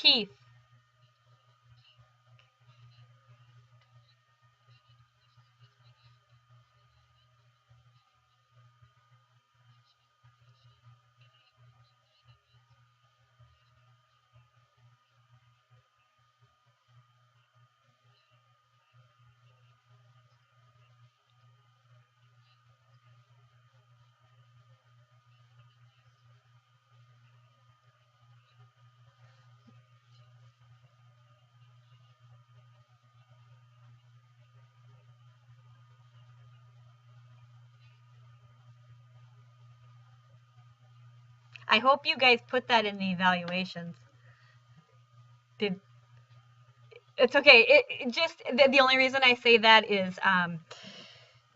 Keith. I hope you guys put that in the evaluations. Did It's okay. It just the only reason I say that is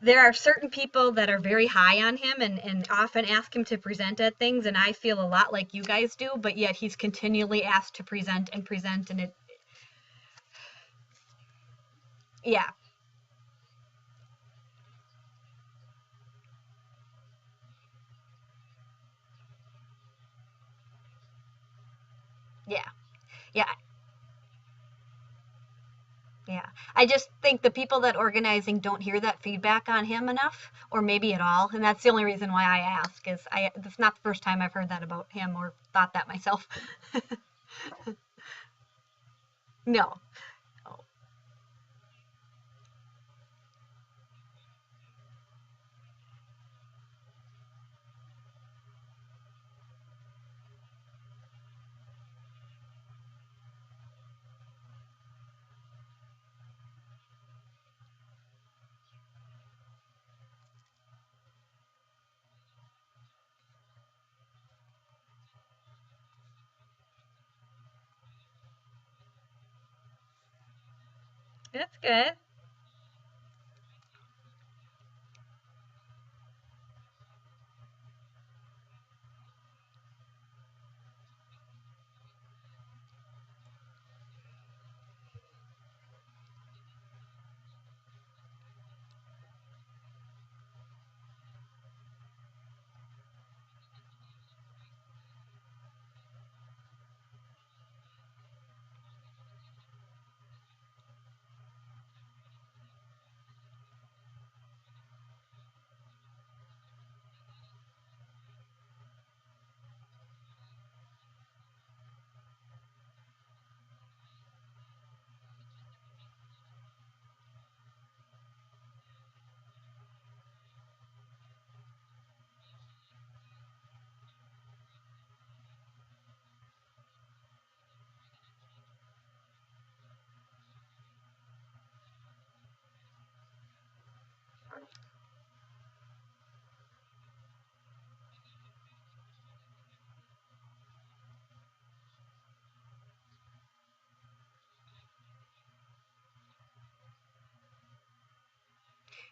there are certain people that are very high on him and often ask him to present at things, and I feel a lot like you guys do, but yet he's continually asked to present, and it, yeah, yeah, yeah, yeah. I just think the people that organizing don't hear that feedback on him enough, or maybe at all, and that's the only reason why I ask. Is I It's not the first time I've heard that about him or thought that myself. No. Oh, that's good.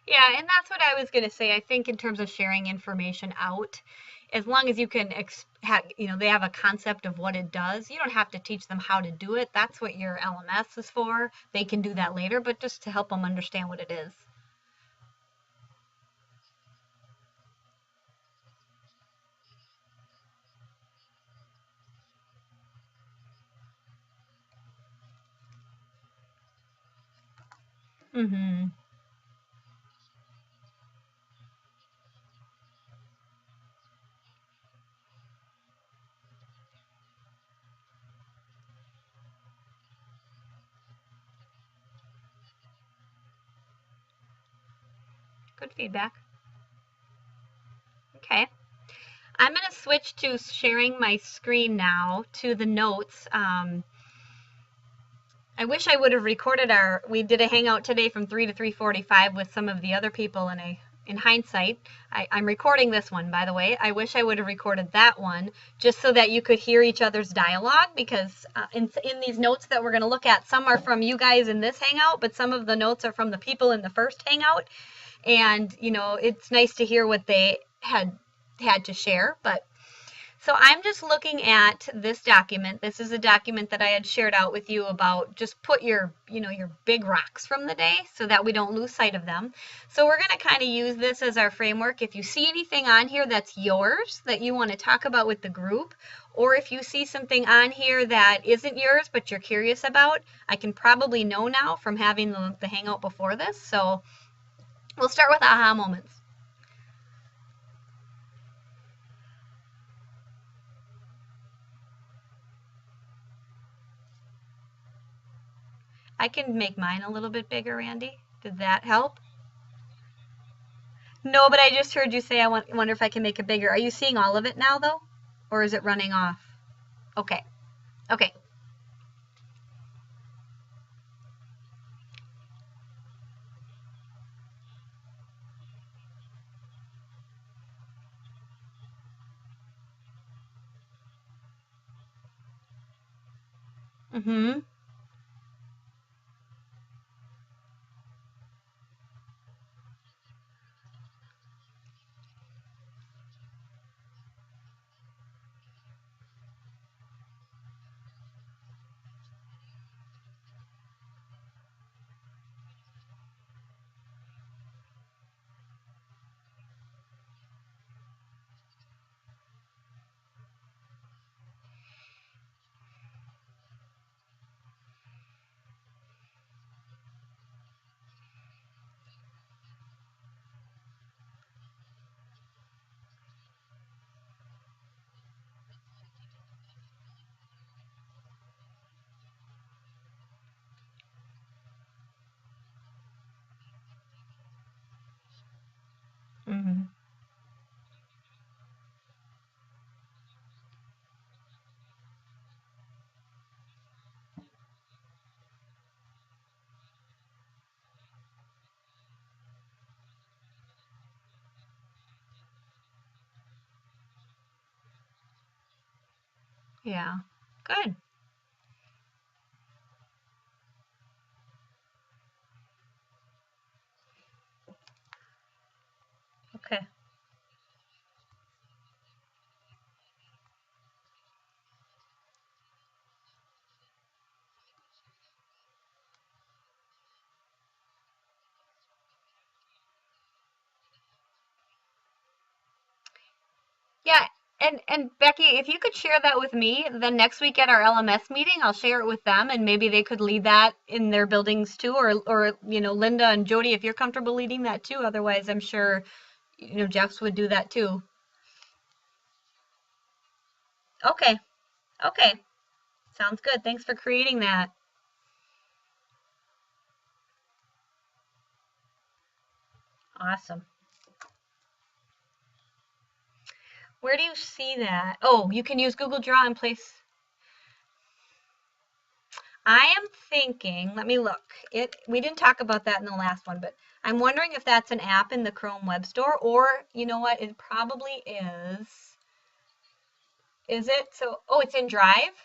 Yeah, and that's what I was going to say. I think in terms of sharing information out, as long as you can, they have a concept of what it does. You don't have to teach them how to do it. That's what your LMS is for. They can do that later, but just to help them understand what it is. Mm-hmm. Good feedback. Okay. I'm going to switch to sharing my screen now to the notes. I wish I would have recorded we did a hangout today from 3 to 3:45 with some of the other people, and in hindsight, I'm recording this one, by the way. I wish I would have recorded that one just so that you could hear each other's dialogue, because in these notes that we're going to look at, some are from you guys in this hangout, but some of the notes are from the people in the first hangout. And, it's nice to hear what they had to share. But So I'm just looking at this document. This is a document that I had shared out with you about just put your, your big rocks from the day so that we don't lose sight of them. So we're going to kind of use this as our framework. If you see anything on here that's yours that you want to talk about with the group, or if you see something on here that isn't yours but you're curious about, I can probably know now from having the Hangout before this. So we'll start with aha moments. I can make mine a little bit bigger, Randy. Did that help? No, but I just heard you say I wonder if I can make it bigger. Are you seeing all of it now, though? Or is it running off? Okay. Okay. Mm-hmm. Mm-hmm. Yeah. Good. Okay. Yeah. And Becky, if you could share that with me, then next week at our LMS meeting, I'll share it with them, and maybe they could lead that in their buildings too, or Linda and Jody, if you're comfortable leading that too. Otherwise, I'm sure Jeff's would do that too. Okay. Okay. Sounds good. Thanks for creating that. Awesome. Where do you see that? Oh, you can use Google Draw in place. I am thinking, let me look. We didn't talk about that in the last one, but I'm wondering if that's an app in the Chrome Web Store, or you know what? It probably is. Is it? So, oh, it's in Drive?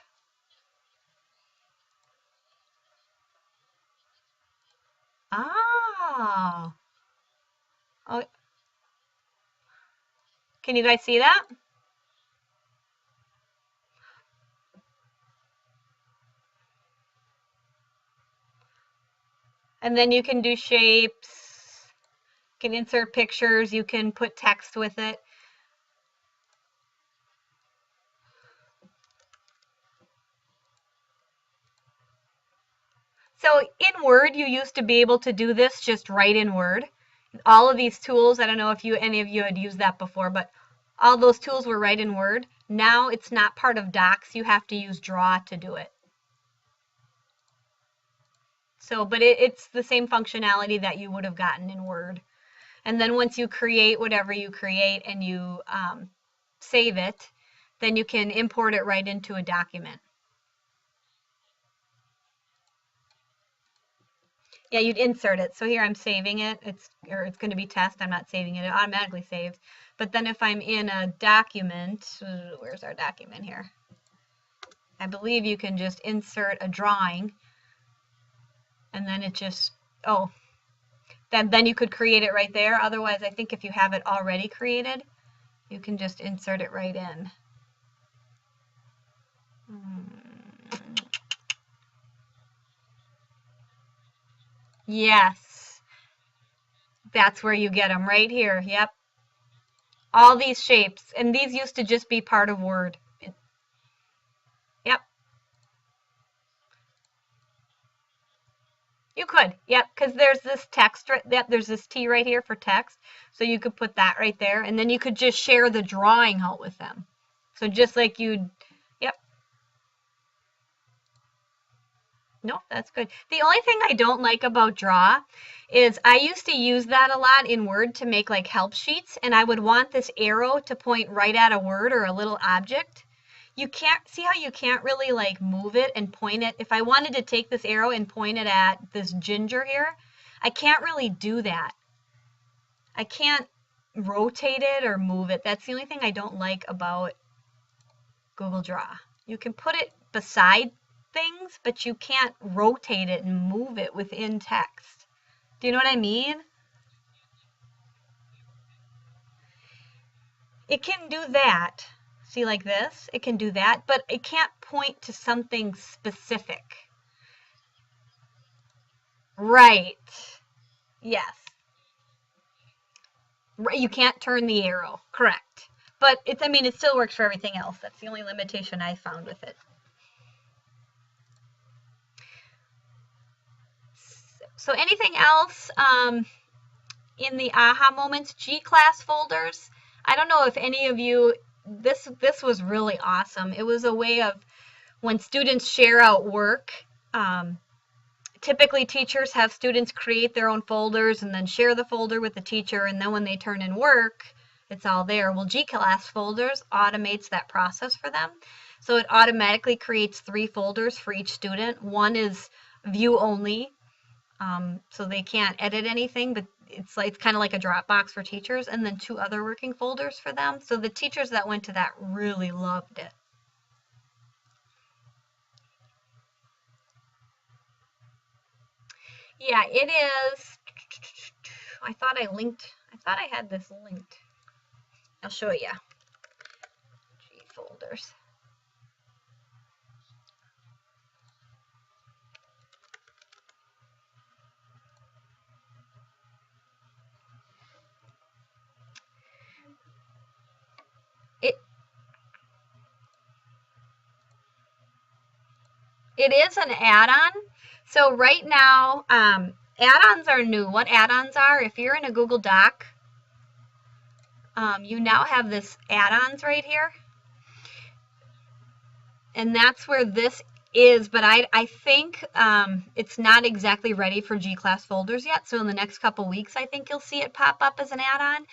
Ah. Oh, can you guys see that? And then you can do shapes, you can insert pictures, you can put text with it. So in Word, you used to be able to do this just right in Word. All of these tools, I don't know if any of you had used that before, but all those tools were right in Word. Now it's not part of Docs. You have to use Draw to do it. So, but it's the same functionality that you would have gotten in Word. And then once you create whatever you create and you save it, then you can import it right into a document. Yeah, you'd insert it. So here I'm saving it. It's going to be test. I'm not saving it. It automatically saves. But then if I'm in a document, where's our document here? I believe you can just insert a drawing and then it just, oh, then you could create it right there. Otherwise, I think if you have it already created, you can just insert it right in. Yes, that's where you get them, right here. Yep. All these shapes, and these used to just be part of Word. Yep. You could, yep, because there's this text, yep, there's this T right here for text. So you could put that right there, and then you could just share the drawing out with them. So just like you'd, yep. No, that's good. The only thing I don't like about Draw is I used to use that a lot in Word to make like help sheets, and I would want this arrow to point right at a word or a little object. You can't see how you can't really like move it and point it. If I wanted to take this arrow and point it at this ginger here, I can't really do that. I can't rotate it or move it. That's the only thing I don't like about Google Draw. You can put it beside things, but you can't rotate it and move it within text. Do you know what I mean? It can do that. See, like this, it can do that, but it can't point to something specific. Right. Yes. You can't turn the arrow. Correct. But I mean, it still works for everything else. That's the only limitation I found with it. So anything else in the aha moments? G-class folders. I don't know if any of you, this was really awesome. It was a way of when students share out work. Typically teachers have students create their own folders and then share the folder with the teacher, and then when they turn in work, it's all there. Well, G-class folders automates that process for them. So it automatically creates 3 folders for each student. One is view only, so they can't edit anything, but it's kind of like a Dropbox for teachers, and then 2 other working folders for them. So the teachers that went to that really loved it. Yeah, it is. I thought I had this linked. I'll show you. G folders. It is an add-on. So right now, add-ons are new. What add-ons are, if you're in a Google Doc, you now have this add-ons right here. And that's where this is, but I think it's not exactly ready for G-class folders yet. So in the next couple weeks, I think you'll see it pop up as an add-on.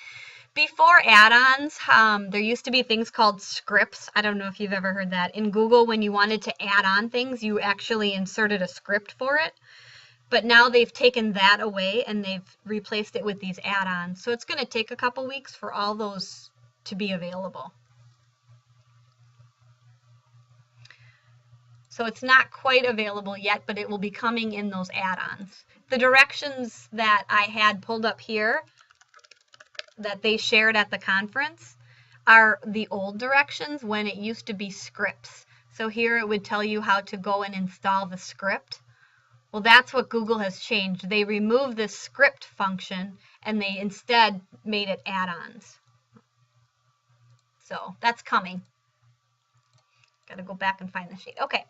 Before add-ons, there used to be things called scripts. I don't know if you've ever heard that. In Google, when you wanted to add on things, you actually inserted a script for it. But now they've taken that away and they've replaced it with these add-ons. So it's going to take a couple weeks for all those to be available. So it's not quite available yet, but it will be coming in those add-ons. The directions that I had pulled up here that they shared at the conference are the old directions when it used to be scripts. So here it would tell you how to go and install the script. Well, that's what Google has changed. They removed this script function and they instead made it add-ons. So that's coming. Got to go back and find the sheet. Okay.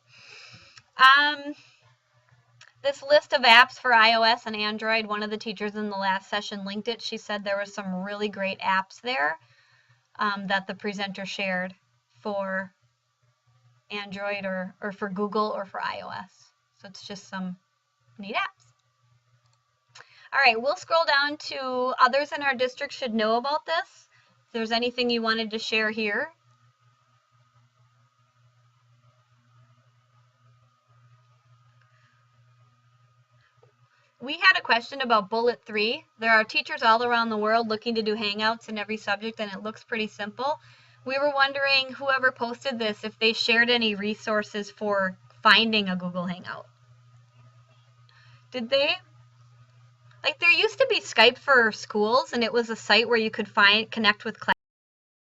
This list of apps for iOS and Android, one of the teachers in the last session linked it. She said there were some really great apps there that the presenter shared for Android or for Google or for iOS. So it's just some neat apps. All right, we'll scroll down to others in our district should know about this. If there's anything you wanted to share here. We had a question about bullet 3. There are teachers all around the world looking to do Hangouts in every subject, and it looks pretty simple. We were wondering, whoever posted this, if they shared any resources for finding a Google Hangout. Did they? Like, there used to be Skype for schools, and it was a site where you could connect with class.